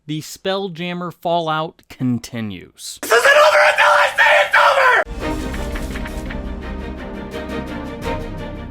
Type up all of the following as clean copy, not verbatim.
the Spelljammer fallout continues. This isn't over until I say it's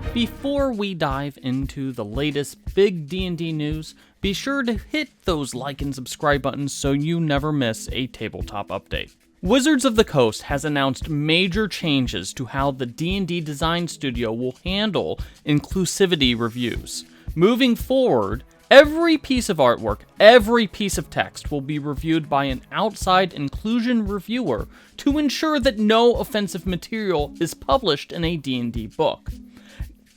over! Before we dive into the latest big D&D news, be sure to hit those like and subscribe buttons so you never miss a tabletop update. Wizards of the Coast has announced major changes to how the D&D design studio will handle inclusivity reviews. Moving forward, every piece of artwork, every piece of text will be reviewed by an outside inclusion reviewer to ensure that no offensive material is published in a D&D book.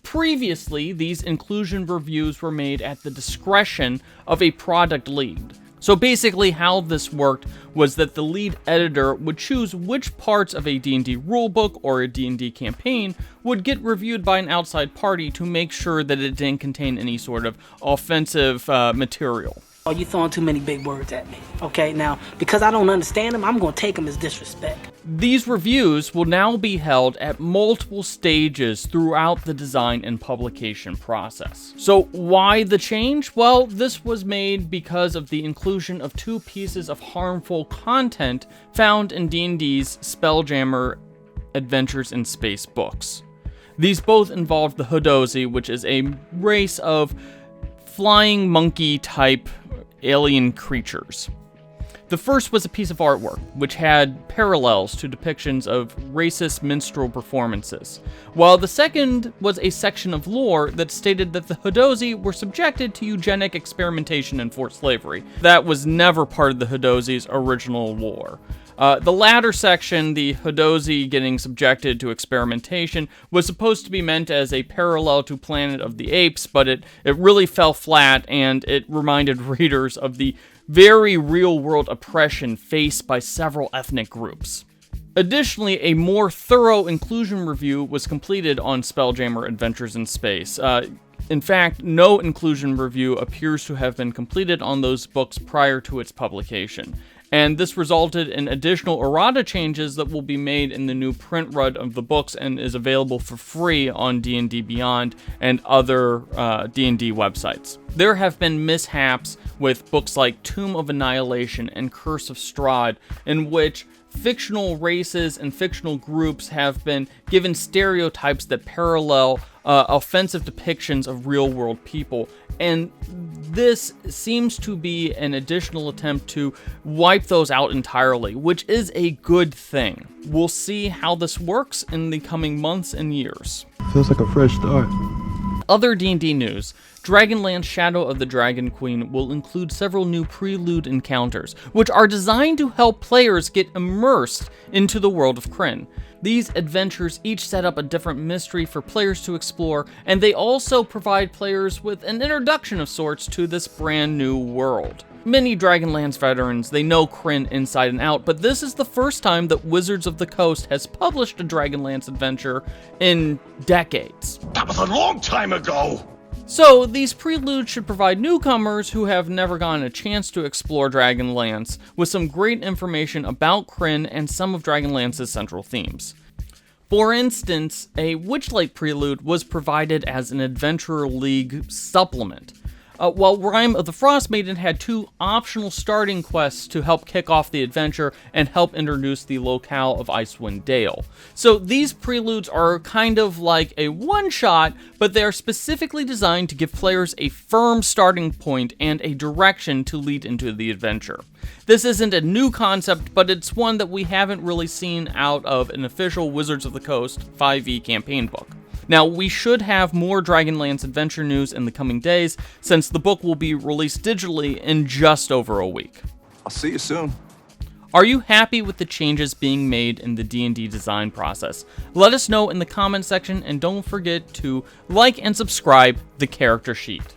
Previously, these inclusion reviews were made at the discretion of a product lead. So basically how this worked was that the lead editor would choose which parts of a D&D rulebook or a D&D campaign would get reviewed by an outside party to make sure that it didn't contain any sort of offensive material. Oh, you throwing too many big words at me. Okay, now, because I don't understand them, I'm going to take them as disrespect. These reviews will now be held at multiple stages throughout the design and publication process. So why the change? Well, this was made because of the inclusion of two pieces of harmful content found in D&D's Spelljammer Adventures in Space books. These both involved the Hadozee, which is a race of flying monkey type alien creatures. The first was a piece of artwork, which had parallels to depictions of racist minstrel performances, while the second was a section of lore that stated that the Hadozee were subjected to eugenic experimentation and forced slavery. That was never part of the Hadozee's original lore. The latter section, the Hadozee getting subjected to experimentation, was supposed to be meant as a parallel to Planet of the Apes, but it really fell flat, and it reminded readers of the very real-world oppression faced by several ethnic groups. Additionally, a more thorough inclusion review was completed on Spelljammer Adventures in Space. In fact, no inclusion review appears to have been completed on those books prior to its publication. And this resulted in additional errata changes that will be made in the new print run of the books and is available for free on D&D Beyond and other D&D websites. There have been mishaps with books like Tomb of Annihilation and Curse of Strahd, in which fictional races and fictional groups have been given stereotypes that parallel offensive depictions of real-world people, and this seems to be an additional attempt to wipe those out entirely, which is a good thing. We'll see how this works in the coming months and years. Feels like a fresh start. Other D&D news. Dragonlance Shadow of the Dragon Queen will include several new prelude encounters, which are designed to help players get immersed into the world of Krynn. These adventures each set up a different mystery for players to explore, and they also provide players with an introduction of sorts to this brand new world. Many Dragonlance veterans, they know Krynn inside and out, but this is the first time that Wizards of the Coast has published a Dragonlance adventure in decades. That was a long time ago! So, these preludes should provide newcomers who have never gotten a chance to explore Dragonlance with some great information about Krynn and some of Dragonlance's central themes. For instance, a Witchlight prelude was provided as an Adventurer League supplement, while Rime of the Frost Maiden had two optional starting quests to help kick off the adventure and help introduce the locale of Icewind Dale. So these preludes are kind of like a one-shot, but they are specifically designed to give players a firm starting point and a direction to lead into the adventure. This isn't a new concept, but it's one that we haven't really seen out of an official Wizards of the Coast 5e campaign book. Now, we should have more Dragonlance adventure news in the coming days, since the book will be released digitally in just over a week. I'll see you soon. Are you happy with the changes being made in the D&D design process? Let us know in the comment section, and don't forget to like and subscribe the Character Sheet.